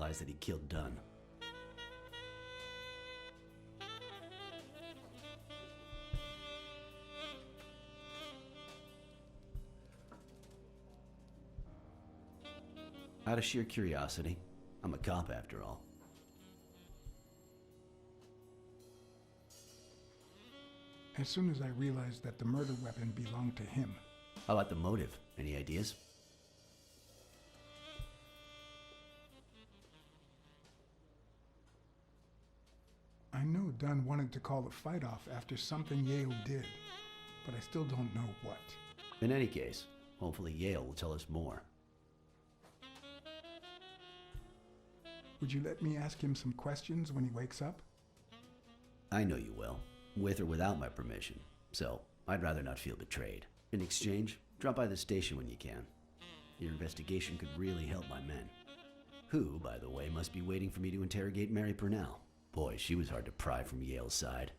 realized that he killed Dunn. Out of sheer curiosity, I'm a cop after all. As soon as I realized that the murder weapon belonged to him. How about the motive? Any ideas? I know Dunn wanted to call the fight off after something Yale did, but I still don't know what. In any case, hopefully Yale will tell us more. Would you let me ask him some questions when he wakes up? I know you will, with or without my permission, so I'd rather not feel betrayed. In exchange, drop by the station when you can. Your investigation could really help my men. Who, by the way, must be waiting for me to interrogate Mary Purnell. Boy, she was hard to pry from Yale's side.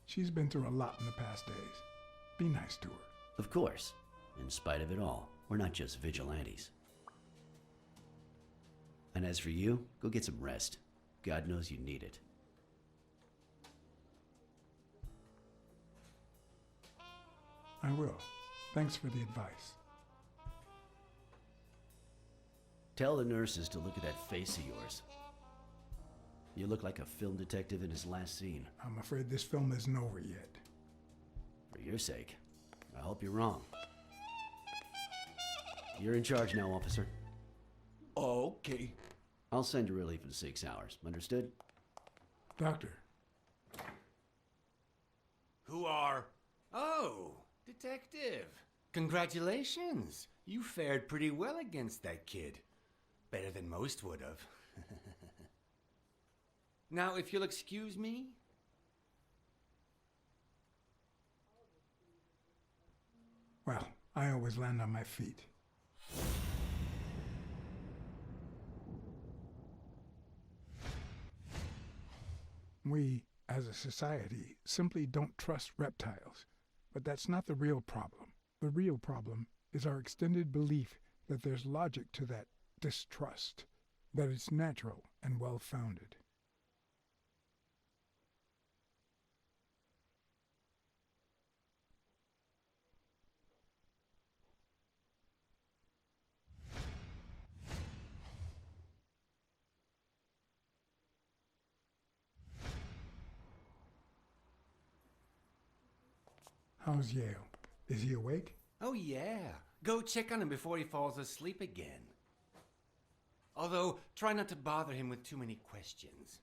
She's been through a lot in the past days. Be nice to her. Of course. In spite of it all, we're not just vigilantes. And as for you, go get some rest. God knows you need it. I will. Thanks for the advice. Tell the nurses to look at that face of yours. You look like a film detective in his last scene. I'm afraid this film isn't over yet. For your sake, I hope you're wrong. You're in charge now, officer. Okay. I'll send you relief in 6 hours. Understood? Doctor. Who are... Oh, detective. Congratulations. You fared pretty well against that kid. Better than most would have. Now, if you'll excuse me... Well, I always land on my feet. We, as a society, simply don't trust reptiles. But that's not the real problem. The real problem is our extended belief that there's logic to that distrust, that it's natural and well-founded. How's Yale? Is he awake? Oh, yeah. Go check on him before he falls asleep again. Although, try not to bother him with too many questions.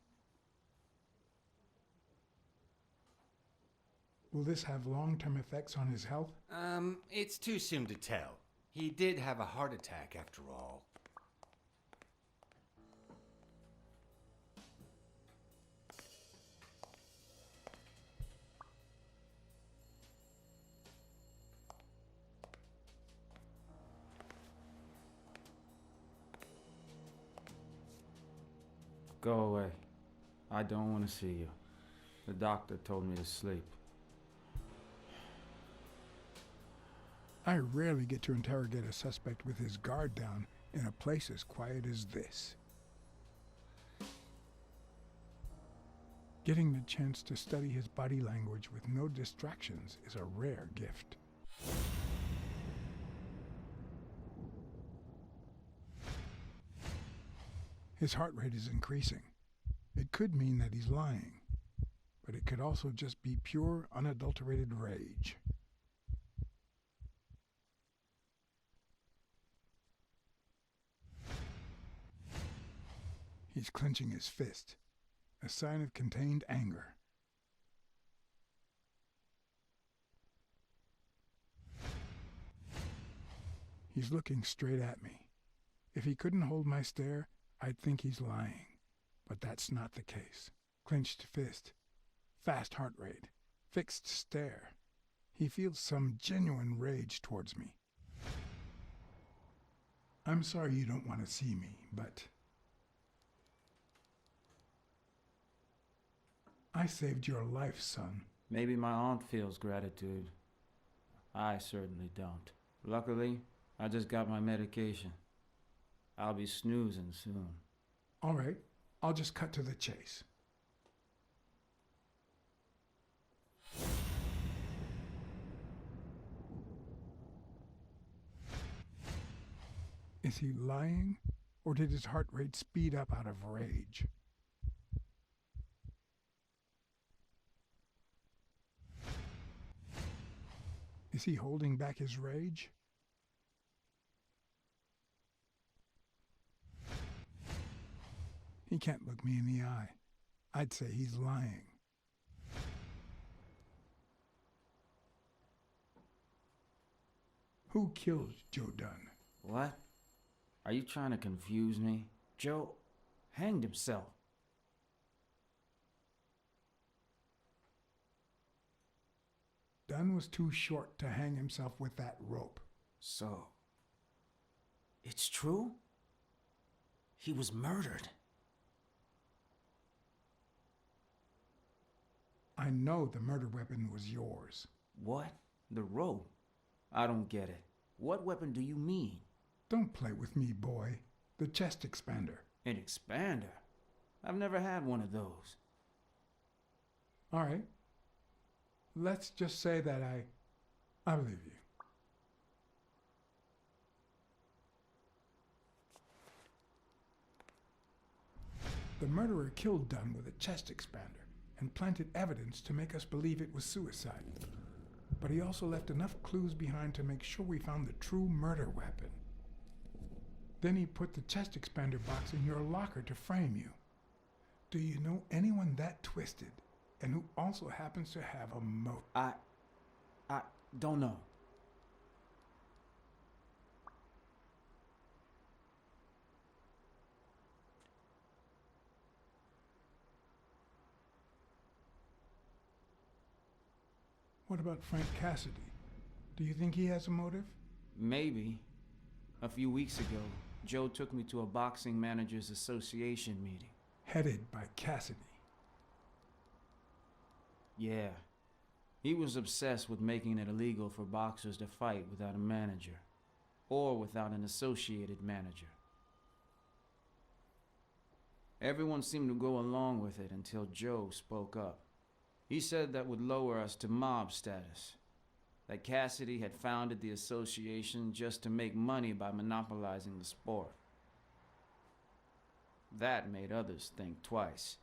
Will this have long-term effects on his health? It's too soon to tell. He did have a heart attack after all. Go away. I don't want to see you. The doctor told me to sleep. I rarely get to interrogate a suspect with his guard down in a place as quiet as this. Getting the chance to study his body language with no distractions is a rare gift. His heart rate is increasing. It could mean that he's lying, but it could also just be pure, unadulterated rage. He's clenching his fist, a sign of contained anger. He's looking straight at me. If he couldn't hold my stare, I'd think he's lying, but that's not the case. Clenched fist, fast heart rate, fixed stare. He feels some genuine rage towards me. I'm sorry you don't want to see me, but I saved your life, son. Maybe my aunt feels gratitude. I certainly don't. Luckily, I just got my medication. I'll be snoozing soon. All right, I'll just cut to the chase. Is he lying, or did his heart rate speed up out of rage? Is he holding back his rage? He can't look me in the eye. I'd say he's lying. Who killed Joe Dunn? What? Are you trying to confuse me? Joe hanged himself. Dunn was too short to hang himself with that rope. So, it's true? He was murdered. I know the murder weapon was yours. What? The rope? I don't get it. What weapon do you mean? Don't play with me, boy. The chest expander. An expander? I've never had one of those. All right. Let's just say that I believe you. The murderer killed Dunn with a chest expander and planted evidence to make us believe it was suicide. But he also left enough clues behind to make sure we found the true murder weapon. Then he put the chest expander box in your locker to frame you. Do you know anyone that twisted and who also happens to have a motive? I don't know. What about Frank Cassidy? Do you think he has a motive? Maybe. A few weeks ago, Joe took me to a boxing managers association meeting. Headed by Cassidy. Yeah. He was obsessed with making it illegal for boxers to fight without a manager, or without an associated manager. Everyone seemed to go along with it until Joe spoke up. He said that would lower us to mob status, that Cassidy had founded the association just to make money by monopolizing the sport. That made others think twice.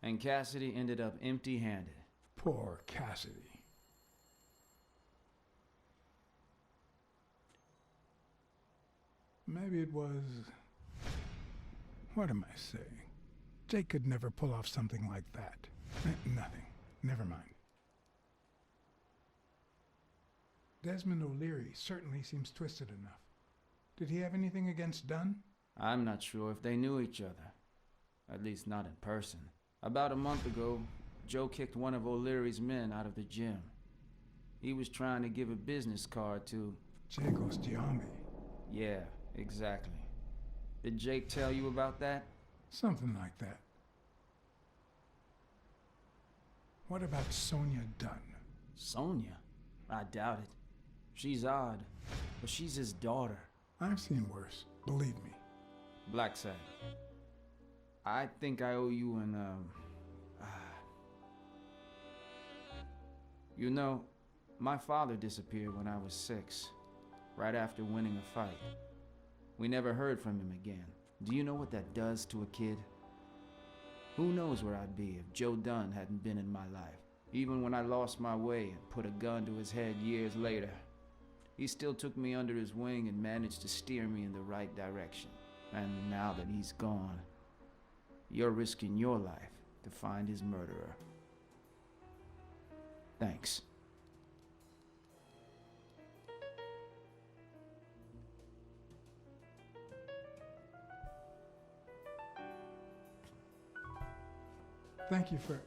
And Cassidy ended up empty-handed. Poor Cassidy. Maybe it was... What am I saying? Jake could never pull off something like that. Nothing. Never mind. Desmond O'Leary certainly seems twisted enough. Did he have anything against Dunn? I'm not sure if they knew each other. At least not in person. About a month ago, Joe kicked one of O'Leary's men out of the gym. He was trying to give a business card to... Jacob's Giambi. Yeah, exactly. Did Jake tell you about that? Something like that. What about Sonia Dunn? Sonia? I doubt it. She's odd, but she's his daughter. I've seen worse, believe me. Blacksad. I think I owe you an, You know, my father disappeared when I was 6, right after winning a fight. We never heard from him again. Do you know what that does to a kid? Who knows where I'd be if Joe Dunn hadn't been in my life. Even when I lost my way and put a gun to his head years later, he still took me under his wing and managed to steer me in the right direction. And now that he's gone, you're risking your life to find his murderer. Thanks. Thank you for...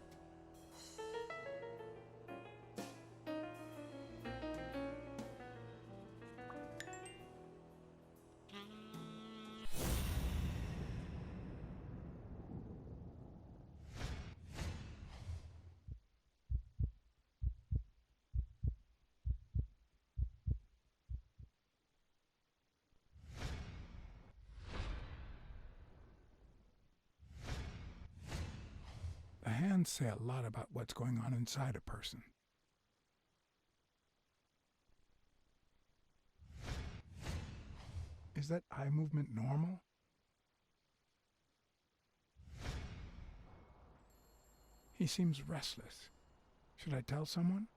Scans say a lot about what's going on inside a person. Is that eye movement normal? He seems restless. Should I tell someone?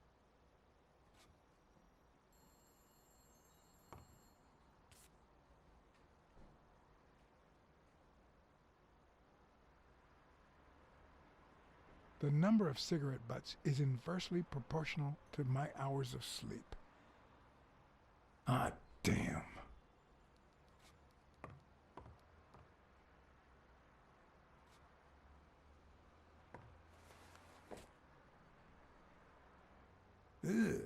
The number of cigarette butts is inversely proportional to my hours of sleep. Ah, damn. Ugh.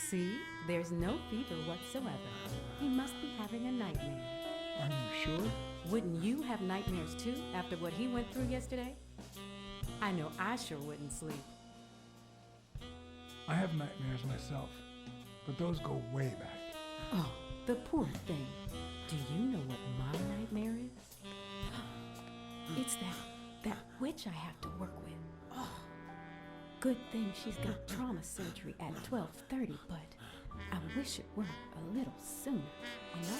See, there's no fever whatsoever. He must be having a nightmare. Are you sure? Wouldn't you have nightmares too after what he went through yesterday? I know I sure wouldn't sleep. I have nightmares myself, but those go way back. Oh, the poor thing. Do you know what my nightmare is? It's that witch I have to work with. Oh, good thing she's got trauma surgery at 12:30, but I wish it were a little sooner, you know?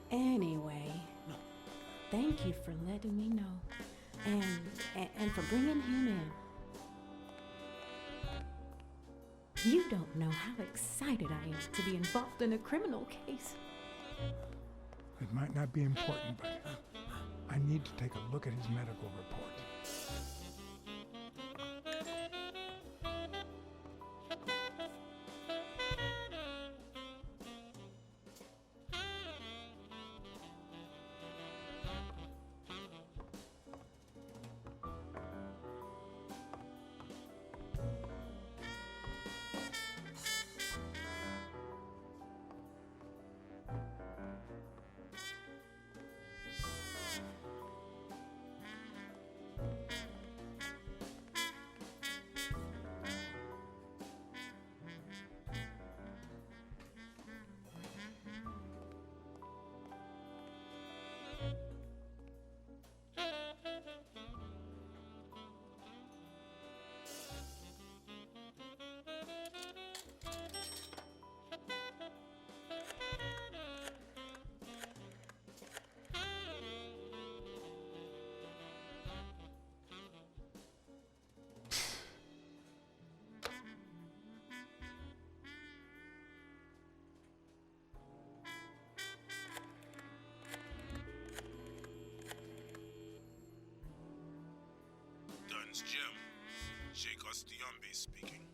Anyway, thank you for letting me know, and for bringing him in. You don't know how excited I am to be involved in a criminal case. It might not be important, but I need to take a look at his medical report. Dunn's Jim. Jake Ostiombe speaking.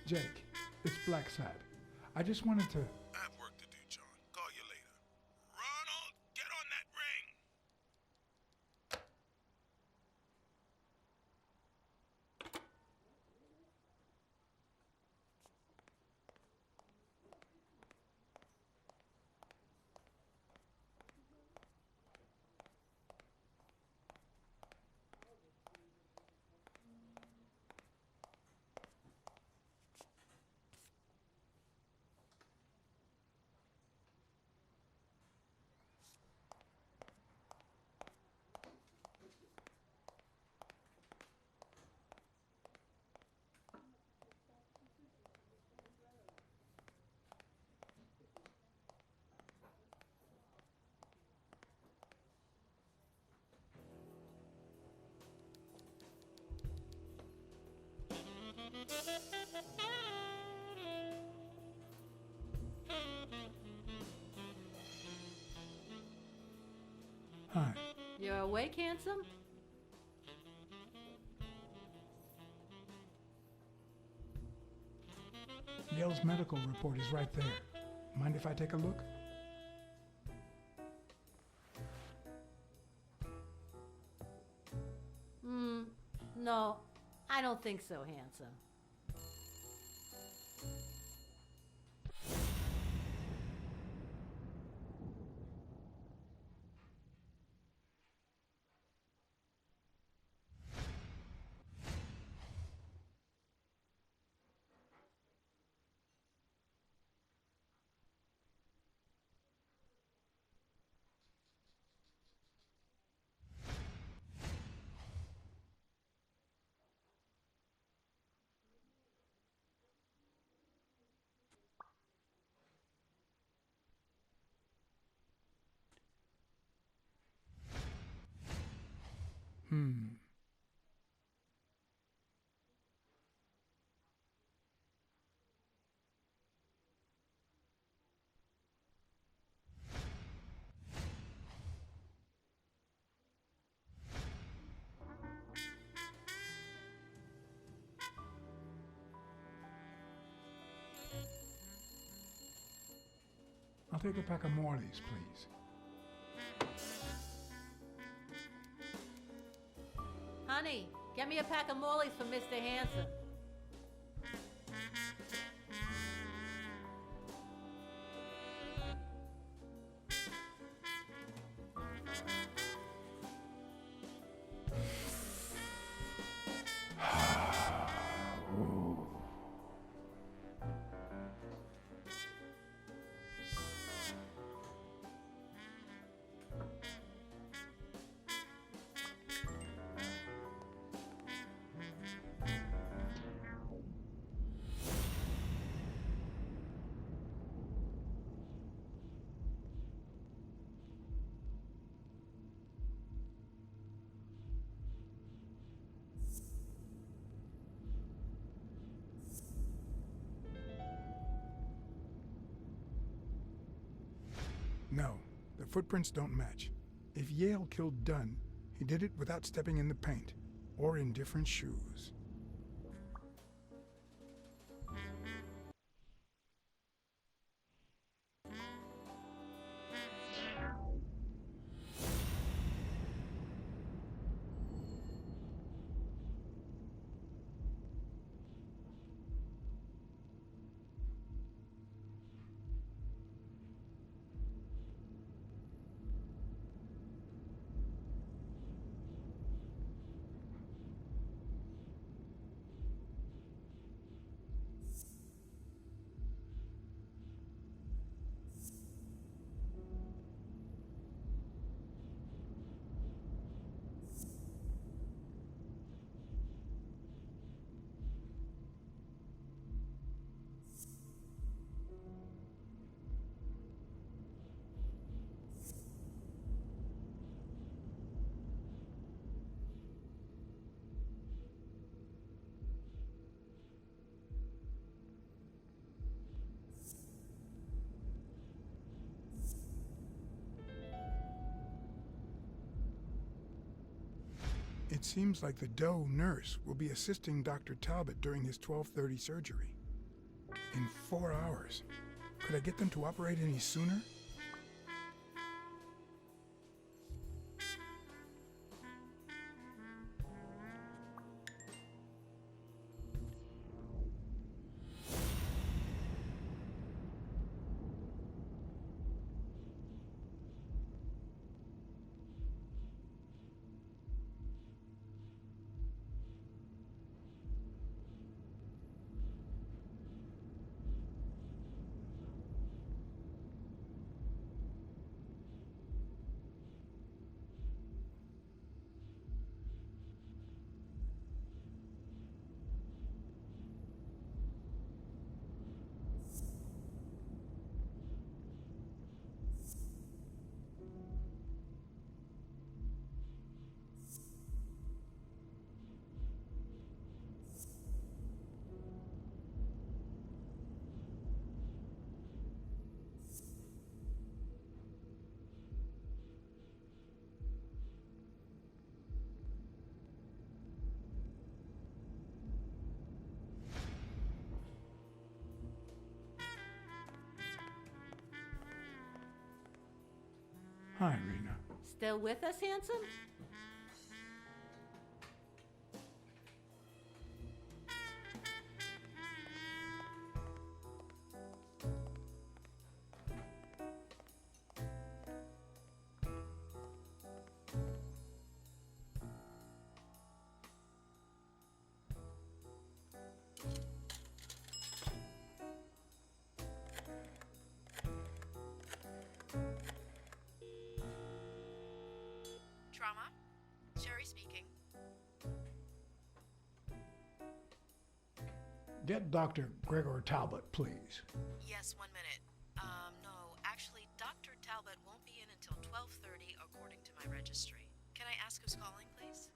Jake, it's Blacksad. I just wanted to... I have work to do, John. Call you later. Ronald, get on that ring! Hi. You're awake, handsome? Gail's medical report is right there. Mind if I take a look? No. think so, handsome. I'll take a pack of Morleys, please. Honey, get me a pack of Morleys for Mr. Handsome. No, the footprints don't match. If Yale killed Dunn, he did it without stepping in the paint, or in different shoes. It seems like the Doe nurse will be assisting Dr. Talbot during his 12:30 surgery. In 4 hours. Could I get them to operate any sooner? Hi, Rena. Still with us, handsome? Get Dr. Gregor Talbot, please. Yes, 1 minute. No, actually, Dr. Talbot won't be in until 12:30 according to my registry. Can I ask who's calling, please?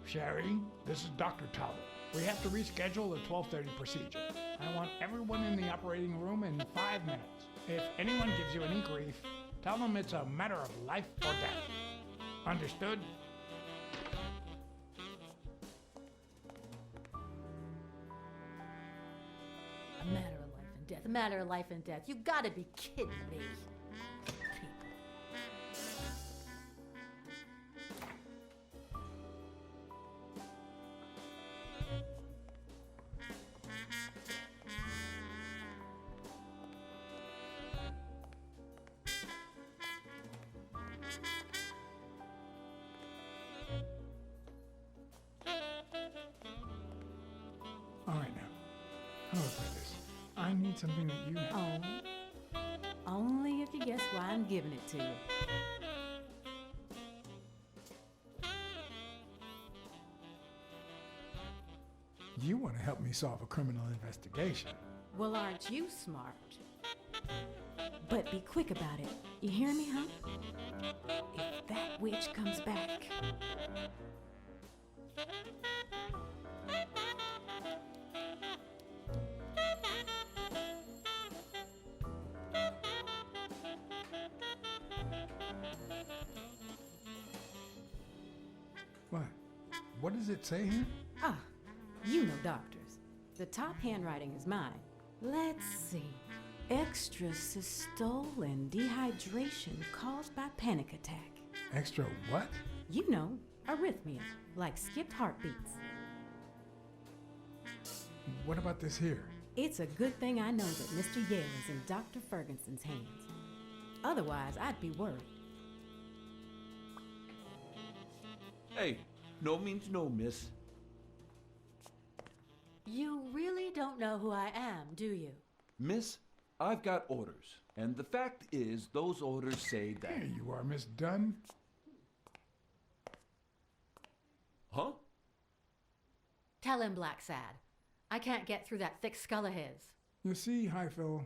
Sherry, this is Dr. Talbot. We have to reschedule the 12:30 procedure. I want everyone in the operating room in 5 minutes. If anyone gives you any grief, tell them it's a matter of life or death. Understood? A matter of life and death. A matter of life and death. You gotta be kidding me. People. All right now. How do I put this? I need something that you have. Oh. Only if you guess why I'm giving it to you. You want to help me solve a criminal investigation. Well, aren't you smart? But be quick about it. You hear me, huh? If that witch comes back. What? What does it say here? Ah, you know doctors. The top handwriting is mine. Let's see. Extrasystole and dehydration caused by panic attack. Extra what? You know, arrhythmia, like skipped heartbeats. What about this here? It's a good thing I know that Mr. Yale is in Dr. Ferguson's hands. Otherwise, I'd be worried. Hey, no means no, miss. You really don't know who I am, do you? Miss, I've got orders. And the fact is, those orders say that... There you are, Miss Dunn. Huh? Tell him, Blacksad. I can't get through that thick skull of his. You see, Highfill,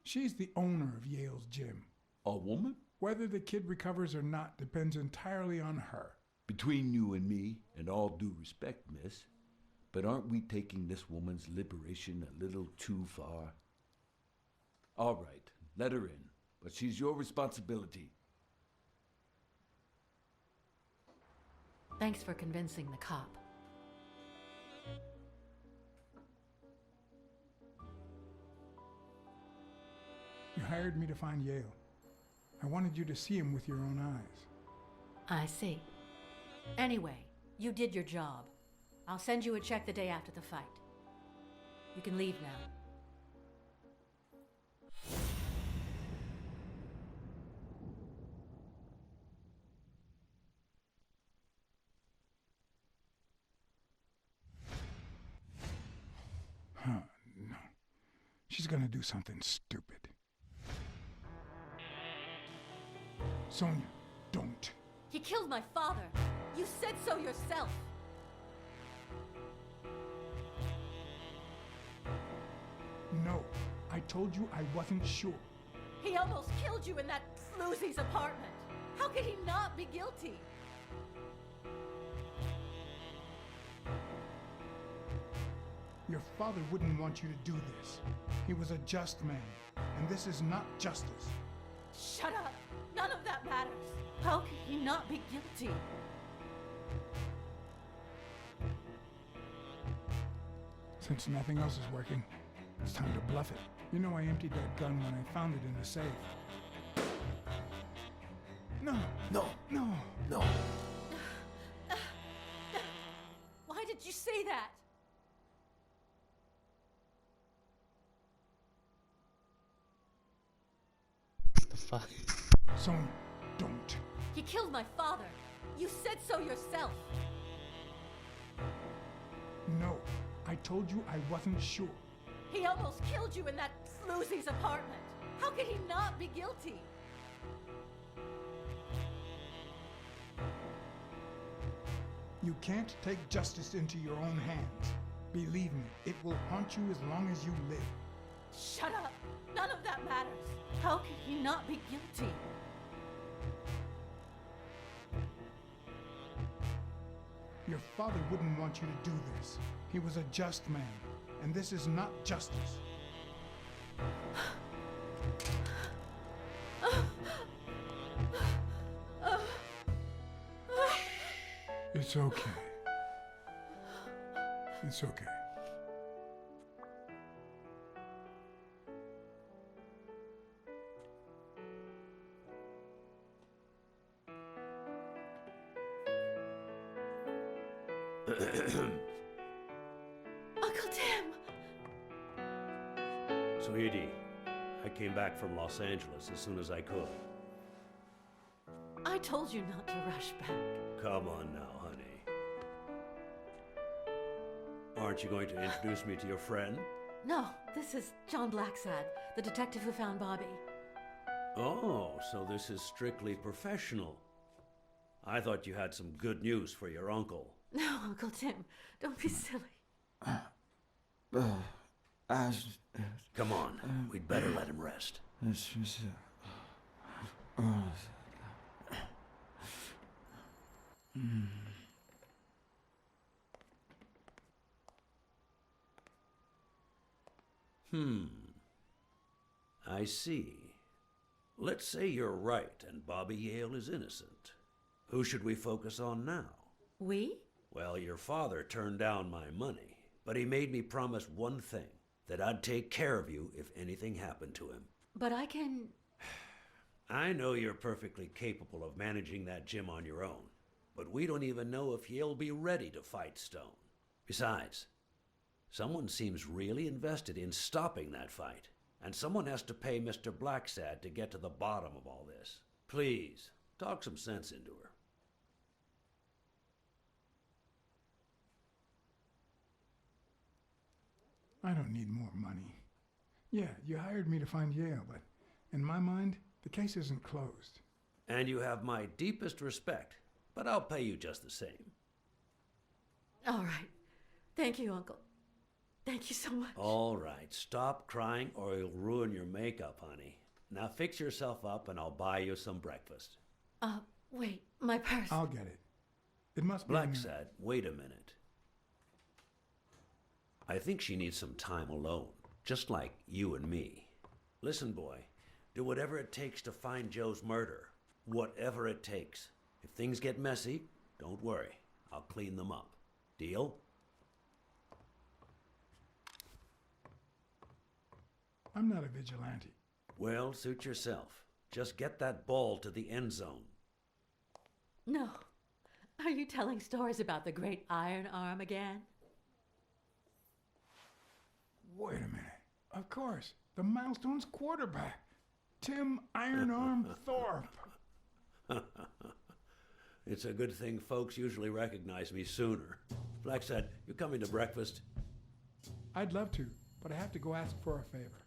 she's the owner of Yale's gym. A woman? Whether the kid recovers or not depends entirely on her. Between you and me, and all due respect, miss, but aren't we taking this woman's liberation a little too far? All right, let her in, but she's your responsibility. Thanks for convincing the cop. You hired me to find Yale. I wanted you to see him with your own eyes. I see. Anyway, you did your job. I'll send you a check the day after the fight. You can leave now. Huh, no. She's gonna do something stupid. Sonia, don't. He killed my father. You said so yourself. No, I told you I wasn't sure. He almost killed you in that floozy's apartment. How could he not be guilty? Your father wouldn't want you to do this. He was a just man, and this is not justice. Shut up. None of that matters. How could he not be guilty? Since nothing else is working, it's time to bluff it. You know I emptied that gun when I found it in the safe. No. No. No. No. Why did you say that? The fuck? Sonia, don't. He killed my father. You said so yourself. No, I told you I wasn't sure. He almost killed you in that floozy's apartment. How could he not be guilty? You can't take justice into your own hands. Believe me, it will haunt you as long as you live. Shut up! None of that matters. How could he not be guilty? Your father wouldn't want you to do this. He was a just man, and this is not justice. It's okay. It's okay. Uncle Tim! Sweetie, I came back from Los Angeles as soon as I could. I told you not to rush back. Come on now, honey. Aren't you going to introduce me to your friend? No, this is John Blacksad, the detective who found Bobby. Oh, so this is strictly professional. I thought you had some good news for your uncle. No, Uncle Tim, don't be silly. Come on, we'd better let him rest. I see. Let's say you're right and Bobby Yale is innocent. Who should we focus on now? We? Well, your father turned down my money, but he made me promise one thing, that I'd take care of you if anything happened to him. But I can... I know you're perfectly capable of managing that gym on your own, but we don't even know if he'll be ready to fight Stone. Besides, someone seems really invested in stopping that fight, and someone has to pay Mr. Blacksad to get to the bottom of all this. Please, talk some sense into her. I don't need more money. Yeah, you hired me to find Yale, but in my mind, the case isn't closed. And you have my deepest respect, but I'll pay you just the same. All right. Thank you, Uncle. Thank you so much. All right, stop crying or you'll ruin your makeup, honey. Now fix yourself up and I'll buy you some breakfast. Wait, my purse. I'll get it. It must be... Blacksad, wait a minute. I think she needs some time alone, just like you and me. Listen, boy, do whatever it takes to find Joe's murder. Whatever it takes. If things get messy, don't worry. I'll clean them up. Deal? I'm not a vigilante. Well, suit yourself. Just get that ball to the end zone. No. Are you telling stories about the great iron arm again? Wait a minute. Of course. The Milestones quarterback. Tim Iron Arm Thorpe. It's a good thing folks usually recognize me sooner. Blacksad, you coming to breakfast? I'd love to, but I have to go ask for a favor.